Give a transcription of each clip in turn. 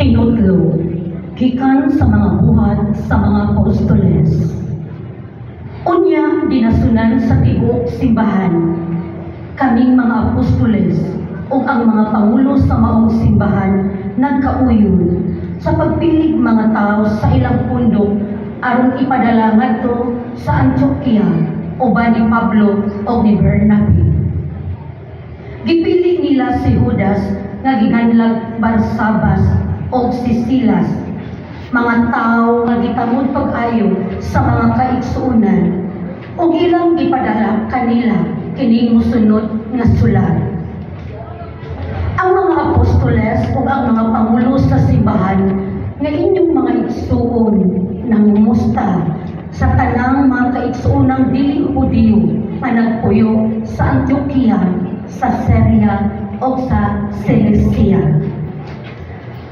Tinutlo, gikan sa mga buhat sa mga apostoles. Unya dinasunan sa tibuok simbahan, kaming mga apostoles ug ang mga pangulo sa maong simbahan nagkauyon sa pagpilig mga tao sa ilang pundok aron ipadala ngadto sa Antioquia uban ni Pablo o ni Bernabe. Gipili nila si Judas nga ginganlag Barsabas o si Silas, mga tao nga gitamod pag-ayo sa mga kaigsuonan ug ilang gipadala kanila kining mosunod nga sulat. Ang mga apostoles ug ang mga pangulo sa simbahan nga inyong mga igsuon nangumusta sa tanang mga kaigsuonang dili Hudiyo nga nagpuyo sa Antioquia, sa Syria o sa Cilicia.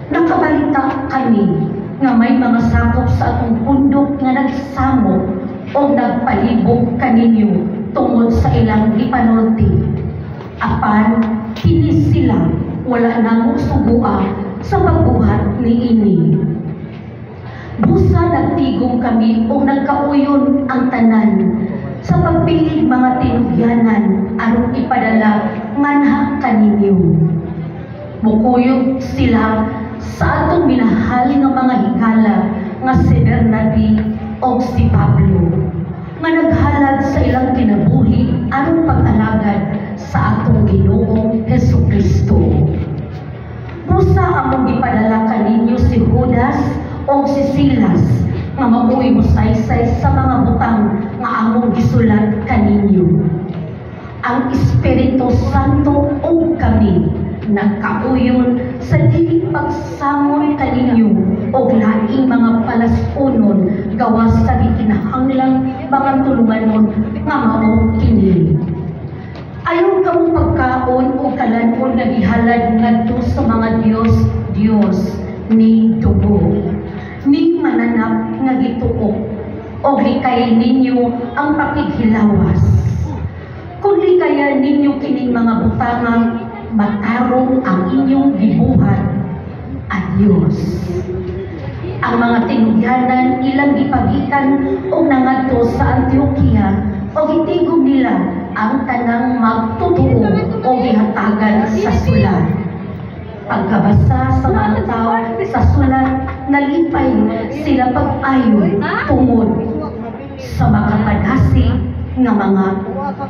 Nakabalita kami nga may mga sakop sa atong pundok nga nagsamo o nagpalibog kaninyo tungod sa ilang gipanulti. Apan, kini sila wala na musugua sa pagbuhat ni ini. Busa nagtigom kami o nagkauyon ang tanan sa pagpilig mga tinugyanan aron ipadala manha kaninyo. Mukuyog sila sa atong minahal nga mga higala nga si Bernabe o si Pablo nga naghalad sa ilang kinabuhi aron pag-alagad sa atong Ginoong Hesukristo. Busa among gipadala kaninyo si Judas o si Silas nga mabuhi mo saysay sa mga butang nga among gisulat kaninyo. Ang Espiritu Santo o kami nagkauyon sa dili pagsamon kaninyo o laing mga palaspunon gawas sa gikinahanglang mga tulunganon nga mao kini. Ayaw kamo pagkaon o kalanon nga gihalad ngadto sa mga Diyos ni tubo, ni mananap nga gituok o likay ninyo ang pakighilawas. Kung likayan ninyo kining mga butangang matarong ang inyong gibuhat, adios. Ang mga tinugyanan ilang gipagikan o nangadto sa Antioquia o gitigom nila ang tanang magtutuo o gihatagan sa sulat. Pagkabasa sa mga tao sa sulat, nalipay sila pag-ayon tungod sa makapadasi nga mga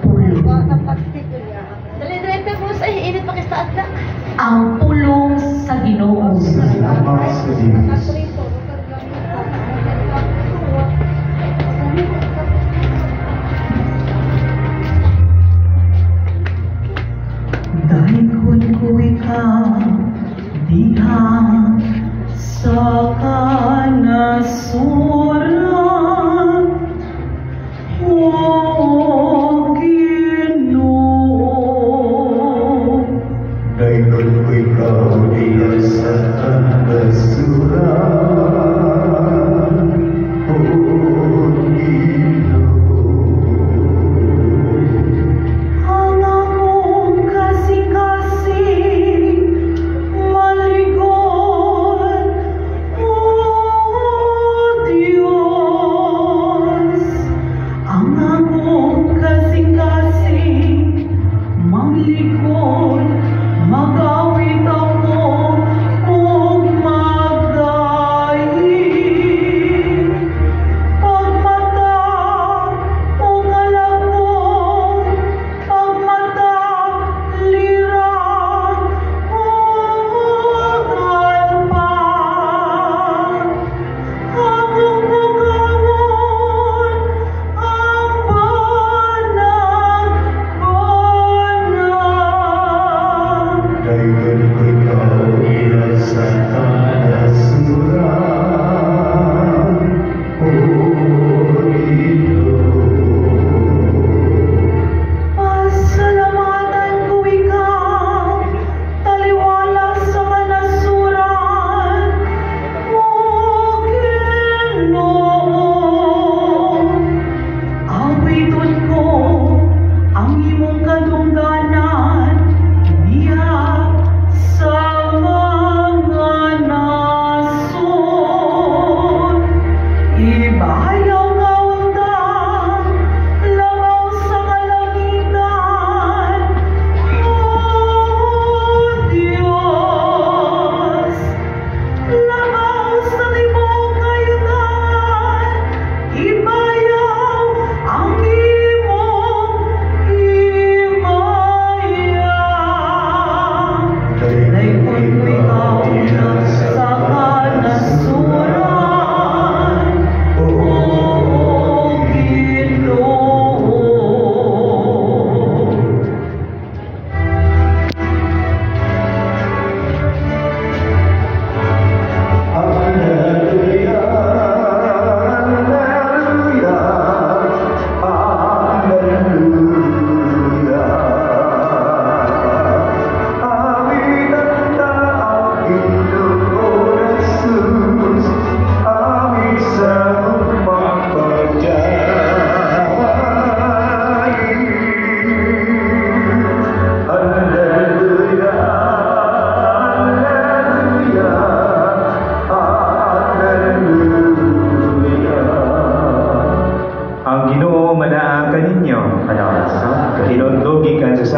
pulong. Dali-dali po sa init pakistaat na. Ang pulong sa Ginoo. Salamat sa Diyos. Dahigon ko ikaw diha sa kanasuran, o Ginoo. Dahigon ko ikaw diya sa kanasuran,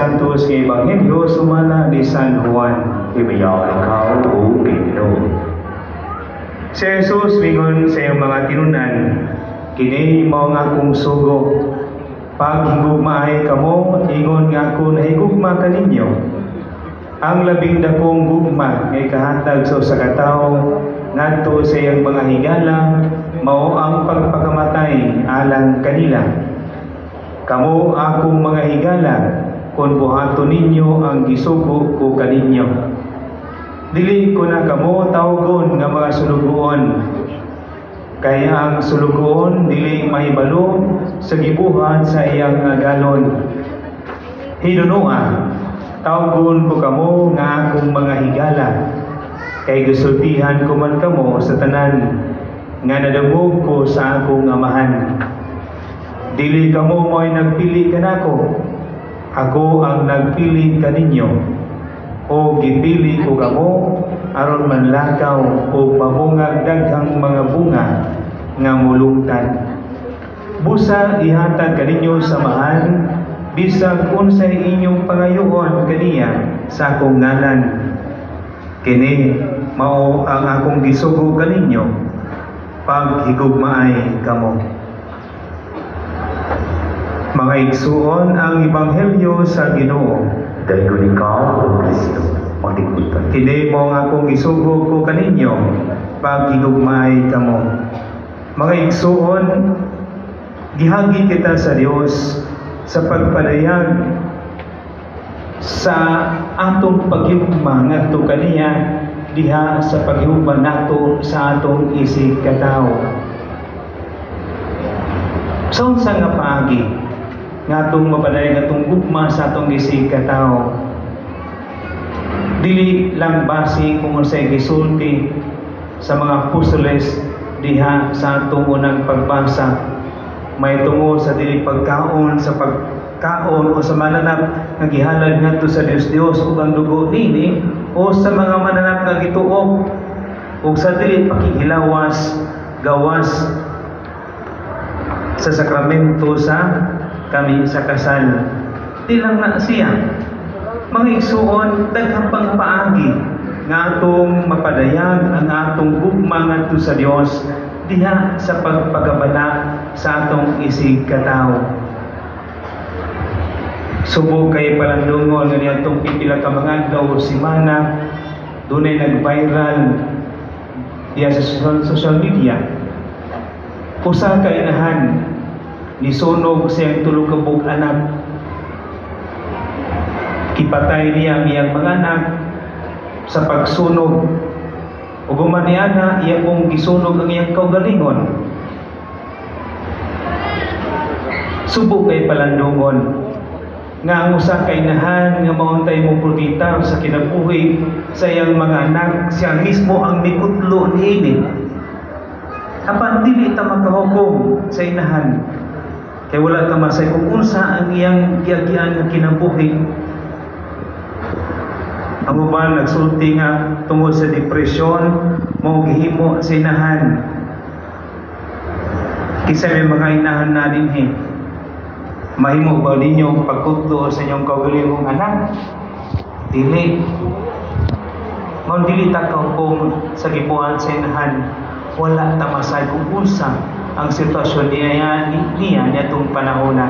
Santos nga Ebanghelyo sumala ni San Juan. Ibayaw ikaw o Ginoo. Si Jesus mingon sa iyong mga tinunan, kini mao nga akong sugo. Pag higugmaay kamo, ingon nga ako na higugma kaninyo. Ang labing dakong gugma ngay kahatag sa usa ka tawo ngadto sa iyang mga higala mao ang pagpakamatay alang kanila. Kamo akong mga higala kung buhaton ninyo ang gisugo ko kaninyo. Dili ko na kamo tawgon nga mga sulugoon. Kaya ang sulugoon dili mahibalo sa gibuhat sa iyang galon. Hinunua, tawgon ko kamo nga akong mga higala. Kay gusultihan ko man kamo sa tanan nga nadungog ko sa akong amahan. Dili kamo mo'y nagpili kanako. Ako ang nagpili kaninyo. O gipili ko kamo aron manlakaw o pamungag daghang mga bunga nga mulungtad. Busa ihatag kaninyo samahan bisag unsay inyong pangayoon kaniya sa akong ngalan. Kini mao ang akong gisugo kaninyo pag higugmaay kamo. Mga igsuon ang Ebanghelyo sa Ginoo. Dayon ikaw o Kristo, matigbutan. Kini mo nga akong gisugo ko kaninyo pag higugmaay kamo. Mga igsuon, gihagi kita sa Dios sa pagpadayag sa atong paghigugma ngadto kaniya diha sa paghigugma nato sa atong isig katawo. Sa unsa nga paagi nga atong mapadayag atong gugma sa atong isig katawo. Dili lang base kung unsay gisulti sa mga apostoles diha sa atong unang pagbasa. May tungo sa dili pagkaon sa pagkaon o sa mananap nga gihalad ngadto sa Dios ug ang dugo nini o sa mga mananap nga gituo o sa dili pakihilawas gawas sa sakramento sa kami sa kasal. Di lang na siya. Mga igsuon, daghang pang paagi nga atong mapadayag ang atong gugma ngadto sa Dios diha sa pagpagabana sa atong isig katawo. Subok kay palandungon nga atong pipila ka mga adlaw o semana dunay nag-viral diha sa social media. Usa ka inahan nisunog siyang tulo ka buok anak. Kipatay niya ang iyang mga anak sa pagsunog. Ug human niana iya kong gisunog ang iyang kaugalingon. Subok kay palandungon nga ang usa ka inahan nga mauntay mo propeta sa kinabuhi sa iyang mga anak siya mismo ang mikutlo niini. Apan dili ta makahukom sa inahan. Kaya wala ka masay kung unsa ang iyang giagian nga kinabuhi. Ang uban nagsulti nga tungod sa depresyon mao gihimo sa inahan. Kisa may mga inahan na dinhi. Mahimo ba ninyo pagkutlo sa inyong kaugalingong anak? Dili. Mao dili ta kaukom sa gibuan sa inahan. Wala ta masay kung unsa ang sitwasyon niya itong panahon na.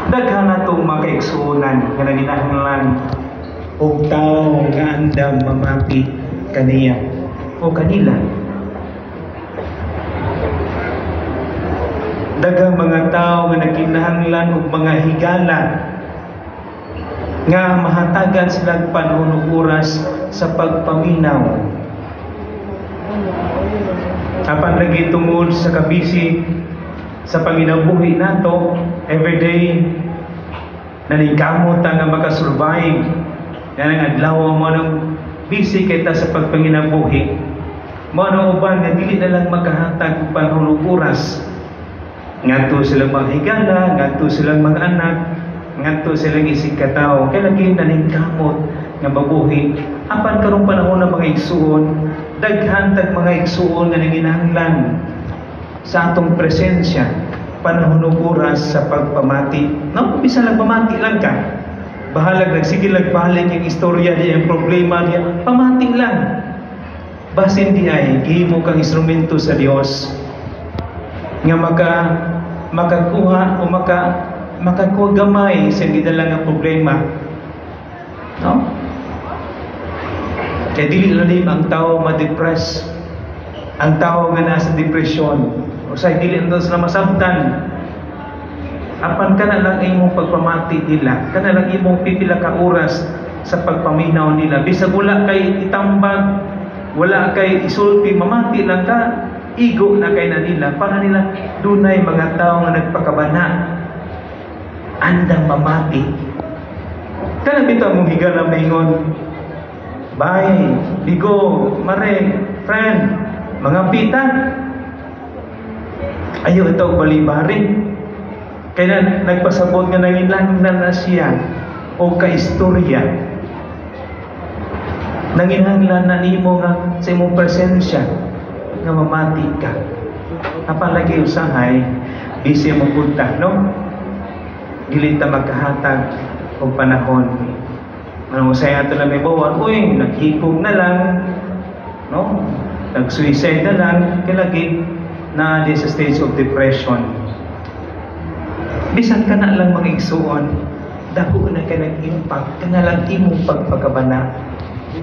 Daghan na itong makaigsuunan nga naginahanglan o tao nga andam mamati kaniya o kanila. Daghang mga tao nga naginahanglan o mga higala nga mahatagan sila panahon ug oras sa pagpaminaw. Apan lagi tungod sa kabisi sa panginabuhi nato everyday naningkamot nga makasurvive nga nang adlaw mo nang busy kita sa pagpanginabuhi mo nang uban nga dili na lang makahatag og panahon ug oras ngadto silang mga higala, ngadto silang mga anak, ngadto silang isig katawo kay lagi naningkamot nga mabuhi. Apan karong panahon ng mga igsuon, daghan tag mga igsuon nga nanginahanglan sa atong presensya panahon ug oras sa pagpamati. No, bisa lang pamati lang ka. Bahalag sige balik yung istorya niya, yung problema niya, pamati lang. Basin di ay gihimo kang instrumento sa Dios nga makakuha o makakuha gamay sa gidala nga problema. No? Kaya dili lalim ang tao ma-depress. Ang tao nga nasa depression. O sa dili na sila masabtan. Apan ka na lang imong pagpamati nila. Ka na lang imong pipila ka oras sa pagpaminaw nila. Bisag wala kay itambag, wala kay isulti, mamati lang ka, igo na kay na nila. Para nila dunay mga tao nga nagpakabana. Andang mamati. Kana bitaw mong higala maingon. Bye, bigo, mare, friend, mga pita. Ayaw ito balibari. Kaya nagpasabot nga nanginahanglan na siya o kaistorya. Nanginahanglan na nimo nga sa imong presensya nga mamati ka. Napalagi usahay, busy mo punta, no? Dili ta magkahatag og panahon. Ano sa ato na may bawal, uy, naghikog na lang, no? Nag-suicide na lang, kalagi na sa stage of depression. Bisan ka na lang mga igsuon, dako na ka nag-impact, ka na lang imong pagpagabana,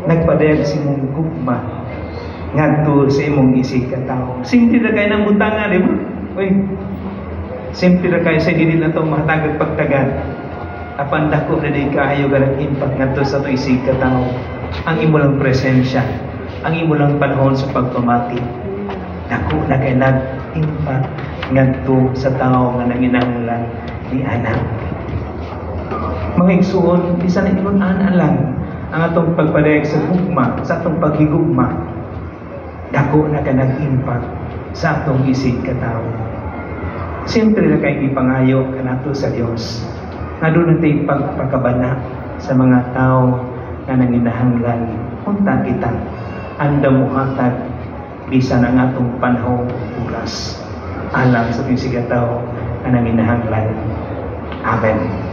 nagpadayag sa imong gugma, ngadto sa imong isig ka tao. Simple na kayo ng butanga, di ba? Uy, simple na kayo sa dili na itong mahatagag pagtagan. Apan dako na di kayo ka nag-impact ngadto sa itong isig ka tao. Ang imo lang presensya, ang imo lang panahon sa pagpamati, dako na kayo nag-impact ngadto sa tao nga nanginahanglan ni anak. Mga igsuon, bisan na ingon ana lang ang atong pagpadayag sa gugma, sa atong paghigugma, dako na ka nag-impact sa atong isig ka tao. Siyempre na kayo ipangayo kanato sa Dios. Nga doon natin pagpakabana sa mga tao na nanginahanglan. Punta kita, anda mo hatag bisan ang atong panahon oras. Alam sa ating sigataw na nanginahanglan. Amen.